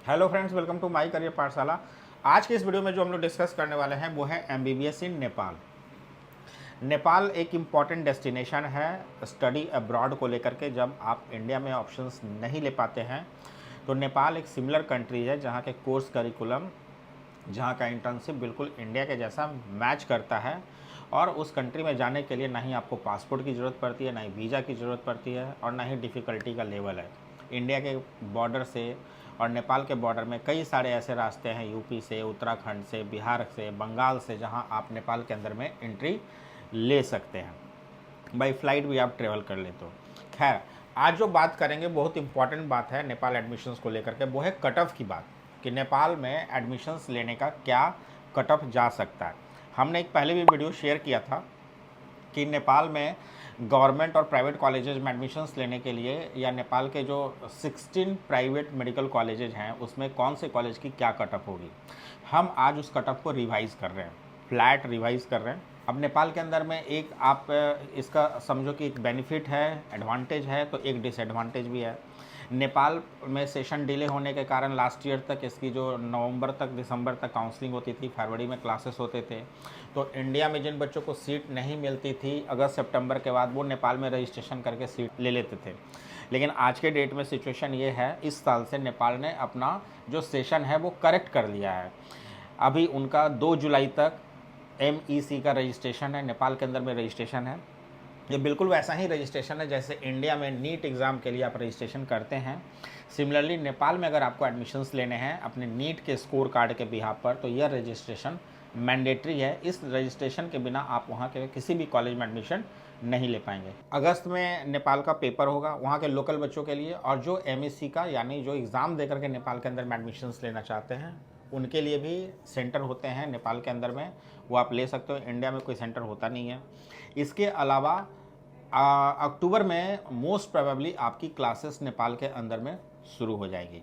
Hello friends, welcome to my career Pathshala. आज के इस वीडियो में जो हम लोग डिस्कस करने वाले हैं वो है एमबीबीएस इन नेपाल। नेपाल एक इम्पॉर्टेंट डेस्टिनेशन है स्टडी अब्रॉड को लेकर के। जब आप इंडिया में ऑप्शंस नहीं ले पाते हैं तो नेपाल एक सिमिलर कंट्री है जहाँ के कोर्स करिकुलम, जहाँ का इंटर्नशिप बिल्कुल इंडिया के जैसा मैच करता है। और उस कंट्री में जाने के लिए ना ही आपको पासपोर्ट की ज़रूरत पड़ती है, ना ही वीज़ा की ज़रूरत पड़ती है, और ना ही डिफ़िकल्टी का लेवल है। इंडिया के बॉर्डर से और नेपाल के बॉर्डर में कई सारे ऐसे रास्ते हैं, यूपी से, उत्तराखंड से, बिहार से, बंगाल से, जहां आप नेपाल के अंदर में एंट्री ले सकते हैं। बाई फ्लाइट भी आप ट्रेवल कर ले तो। खैर, आज जो बात करेंगे बहुत इंपॉर्टेंट बात है नेपाल एडमिशन्स को लेकर के, वो है कट ऑफ की बात कि नेपाल में एडमिशन्स लेने का क्या कट ऑफ जा सकता है। हमने एक पहले भी वीडियो शेयर किया था कि नेपाल में गवर्नमेंट और प्राइवेट कॉलेजेस में एडमिशन्स लेने के लिए, या नेपाल के जो 16 प्राइवेट मेडिकल कॉलेजेज हैं उसमें कौन से कॉलेज की क्या कट ऑफ होगी। हम आज उस कट ऑफ को रिवाइज़ कर रहे हैं, फ्लैट रिवाइज़ कर रहे हैं। अब नेपाल के अंदर में एक आप इसका समझो कि एक बेनिफिट है, एडवांटेज है, तो एक डिसएडवांटेज भी है। नेपाल में सेशन डिले होने के कारण लास्ट ईयर तक इसकी जो नवंबर तक दिसंबर तक काउंसलिंग होती थी, फरवरी में क्लासेस होते थे, तो इंडिया में जिन बच्चों को सीट नहीं मिलती थी अगस्त सितंबर के बाद, वो नेपाल में रजिस्ट्रेशन करके सीट ले लेते थे। लेकिन आज के डेट में सिचुएशन ये है, इस साल से नेपाल ने अपना जो सेशन है वो करेक्ट कर लिया है। अभी उनका 2 जुलाई तक MEC का रजिस्ट्रेशन है, नेपाल के अंदर में रजिस्ट्रेशन है। ये बिल्कुल वैसा ही रजिस्ट्रेशन है जैसे इंडिया में नीट एग्ज़ाम के लिए आप रजिस्ट्रेशन करते हैं। सिमिलरली नेपाल में अगर आपको एडमिशन्स लेने हैं अपने नीट के स्कोर कार्ड के बिहाफ पर, तो यह रजिस्ट्रेशन मैंडेटरी है। इस रजिस्ट्रेशन के बिना आप वहाँ के किसी भी कॉलेज में एडमिशन नहीं ले पाएंगे। अगस्त में नेपाल का पेपर होगा वहाँ के लोकल बच्चों के लिए, और जो MEC का यानी जो एग्ज़ाम दे करके नेपाल के अंदर में एडमिशन्स लेना चाहते हैं उनके लिए भी सेंटर होते हैं नेपाल के अंदर में, वो आप ले सकते हो। इंडिया में कोई सेंटर होता नहीं है। इसके अलावा अक्टूबर में मोस्ट प्रोबेबली आपकी क्लासेस नेपाल के अंदर में शुरू हो जाएगी।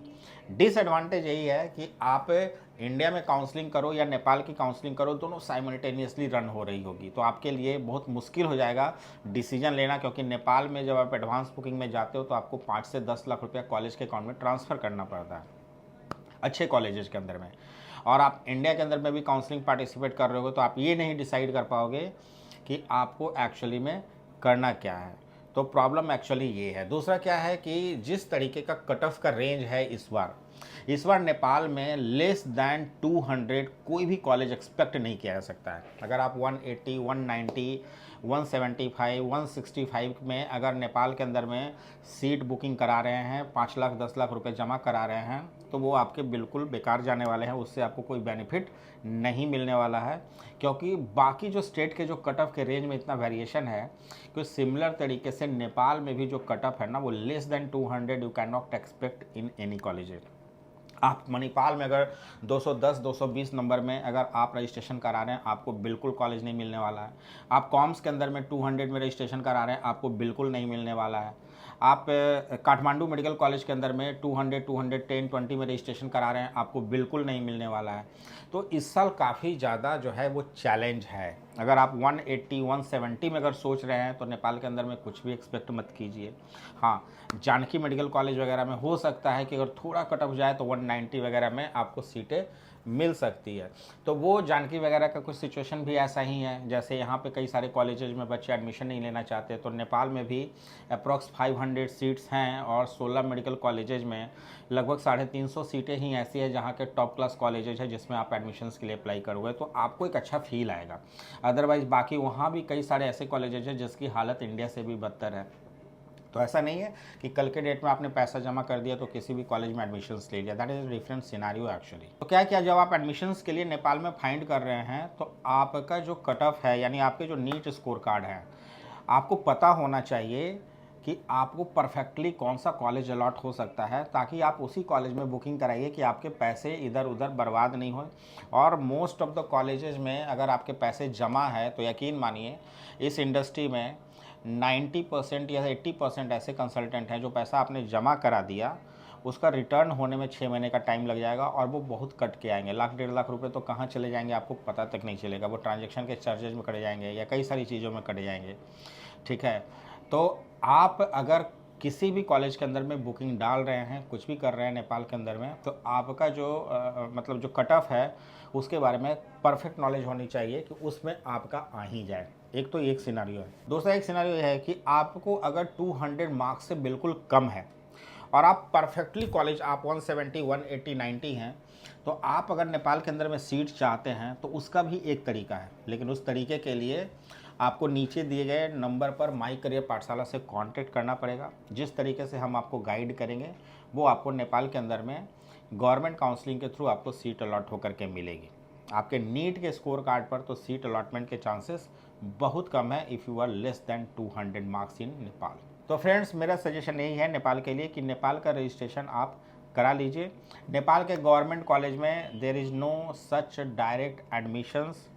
डिसएडवांटेज यही है कि आप इंडिया में काउंसलिंग करो या नेपाल की काउंसलिंग करो, दोनों साइमल्टेनियसली रन हो रही होगी, तो आपके लिए बहुत मुश्किल हो जाएगा डिसीजन लेना। क्योंकि नेपाल में जब आप एडवांस बुकिंग में जाते हो तो आपको 5 से 10 लाख रुपया कॉलेज के अकाउंट में ट्रांसफ़र करना पड़ता है अच्छे कॉलेजेस के अंदर में। और आप इंडिया के अंदर में भी काउंसलिंग पार्टिसिपेट कर रहे हो तो आप ये नहीं डिसाइड कर पाओगे कि आपको एक्चुअली में करना क्या है। तो प्रॉब्लम एक्चुअली ये है। दूसरा क्या है कि जिस तरीके का कट ऑफ का रेंज है इस बार नेपाल में लेस दैन 200 कोई भी कॉलेज एक्सपेक्ट नहीं किया जा सकता है। अगर आप 180, 190, 175, 165 में अगर नेपाल के अंदर में सीट बुकिंग करा रहे हैं, 5 लाख 10 लाख रुपए जमा करा रहे हैं, तो वो आपके बिल्कुल बेकार जाने वाले हैं। उससे आपको कोई बेनिफिट नहीं मिलने वाला है। क्योंकि बाकी जो स्टेट के जो कट ऑफ के रेंज में इतना वेरिएशन है कि सिमिलर तरीके से नेपाल में भी जो कट ऑफ है ना, वो less than 200 you can not expect in any college. आप मणिपाल में अगर 210 220 नंबर में अगर आप रजिस्ट्रेशन करा रहे हैं, आपको बिल्कुल कॉलेज नहीं मिलने वाला है। आप कॉम्स के अंदर में 200 में रजिस्ट्रेशन करा रहे हैं, आपको बिल्कुल नहीं मिलने वाला है। आप काठमांडू मेडिकल कॉलेज के अंदर में 200, 210, 20 में रजिस्ट्रेशन करा रहे हैं, आपको बिल्कुल नहीं मिलने वाला है। तो इस साल काफ़ी ज़्यादा जो है वो चैलेंज है। अगर आप 180, 170 में अगर सोच रहे हैं तो नेपाल के अंदर में कुछ भी एक्सपेक्ट मत कीजिए। हाँ, जानकी मेडिकल कॉलेज वगैरह में हो सकता है कि अगर थोड़ा कट ऑफ जाए तो 190 वगैरह में आपको सीटें मिल सकती है। तो वो जानकी वगैरह का कुछ सिचुएशन भी ऐसा ही है। जैसे यहाँ पे कई सारे कॉलेजेज में बच्चे एडमिशन नहीं लेना चाहते, तो नेपाल में भी अप्रॉक्स 500 सीट्स हैं, और 16 मेडिकल कॉलेजेज में लगभग 350 सीटें ही ऐसी है जहाँ के टॉप क्लास कॉलेजेज है जिसमें आप एडमिशन्स के लिए अप्लाई करोगे तो आपको एक अच्छा फील आएगा। अदरवाइज़ बाकी वहाँ भी कई सारे ऐसे कॉलेजेज हैं जिसकी हालत इंडिया से भी बदतर है। तो ऐसा नहीं है कि कल के डेट में आपने पैसा जमा कर दिया तो किसी भी कॉलेज में एडमिशन्स ले लिया। That is different scenario actually. तो क्या किया, जब आप एडमिशन्स के लिए नेपाल में फाइंड कर रहे हैं तो आपका जो कट ऑफ है यानी आपके जो नीट स्कोर कार्ड है, आपको पता होना चाहिए कि आपको परफेक्टली कौन सा कॉलेज अलॉट हो सकता है, ताकि आप उसी कॉलेज में बुकिंग कराइए कि आपके पैसे इधर उधर बर्बाद नहीं हो। और मोस्ट ऑफ द कॉलेजेस में अगर आपके पैसे जमा है तो यकीन मानिए इस इंडस्ट्री में 90% या 80% ऐसे कंसल्टेंट हैं जो पैसा आपने जमा करा दिया उसका रिटर्न होने में 6 महीने का टाइम लग जाएगा, और वो बहुत कट के आएंगे। लाख 1.5 लाख रुपए तो कहाँ चले जाएंगे आपको पता तक नहीं चलेगा। वो ट्रांजैक्शन के चार्जेज में कट जाएंगे या कई सारी चीज़ों में कट जाएंगे। ठीक है, तो आप अगर किसी भी कॉलेज के अंदर में बुकिंग डाल रहे हैं, कुछ भी कर रहे हैं नेपाल के अंदर में, तो आपका जो मतलब जो कट ऑफ है उसके बारे में परफेक्ट नॉलेज होनी चाहिए कि उसमें आपका आ ही जाए। एक तो एक सिनारियो है। दूसरा एक सिनारियो यह है कि आपको अगर 200 मार्क्स से बिल्कुल कम है और आप परफेक्टली कॉलेज आप 170, 180, 90 हैं, तो आप अगर नेपाल के अंदर में सीट चाहते हैं तो उसका भी एक तरीका है। लेकिन उस तरीके के लिए आपको नीचे दिए गए नंबर पर माई करियर पाठशाला से कांटेक्ट करना पड़ेगा। जिस तरीके से हम आपको गाइड करेंगे वो आपको नेपाल के अंदर में गवर्नमेंट काउंसलिंग के थ्रू आपको सीट अलॉट होकर के मिलेगी। आपके नीट के स्कोर कार्ड पर तो सीट अलॉटमेंट के चांसेस बहुत कम है if you are less than 200 marks in Nepal. तो फ्रेंड्स, मेरा सजेशन यही है नेपाल के लिए कि नेपाल का रजिस्ट्रेशन आप करा लीजिए। नेपाल के गवर्नमेंट कॉलेज में there is no such direct admissions,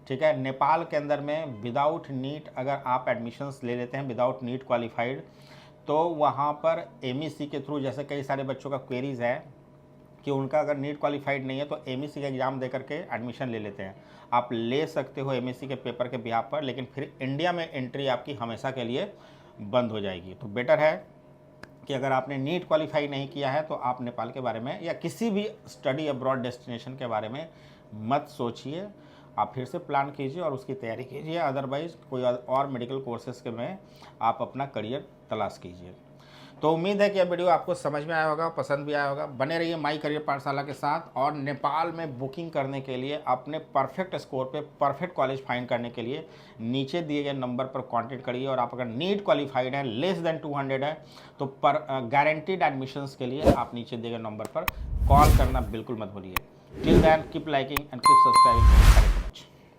ठीक है। नेपाल के अंदर में विदाउट नीट अगर आप एडमिशंस ले लेते हैं विदाउट नीट क्वालिफाइड, तो वहाँ पर एमईसी के थ्रू, जैसे कई सारे बच्चों का क्वेरीज़ है कि उनका अगर नीट क्वालिफाइड नहीं है तो एमईसी का एग्ज़ाम दे करके एडमिशन ले लेते हैं। आप ले सकते हो एमईसी के पेपर के बिहाफ पर, लेकिन फिर इंडिया में एंट्री आपकी हमेशा के लिए बंद हो जाएगी। तो बेटर है कि अगर आपने नीट क्वालिफाई नहीं किया है तो आप नेपाल के बारे में या किसी भी स्टडी अब्रॉड डेस्टिनेशन के बारे में मत सोचिए। आप फिर से प्लान कीजिए और उसकी तैयारी कीजिए। अदरवाइज़ कोई और मेडिकल कोर्सेज के में आप अपना करियर तलाश कीजिए। तो उम्मीद है कि यह वीडियो आपको समझ में आया होगा, पसंद भी आया होगा। बने रहिए माई करियर पाठशाला के साथ। और नेपाल में बुकिंग करने के लिए, अपने परफेक्ट स्कोर पे परफेक्ट कॉलेज फाइंड करने के लिए नीचे दिए गए नंबर पर कांटेक्ट करिए। और आप अगर नीट क्वालिफाइड हैं, लेस देन 200 है, तो पर गारंटीड एडमिशन्स के लिए आप नीचे दिए गए नंबर पर कॉल करना बिल्कुल मत भूलिए। Till then keep liking and keep subscribing.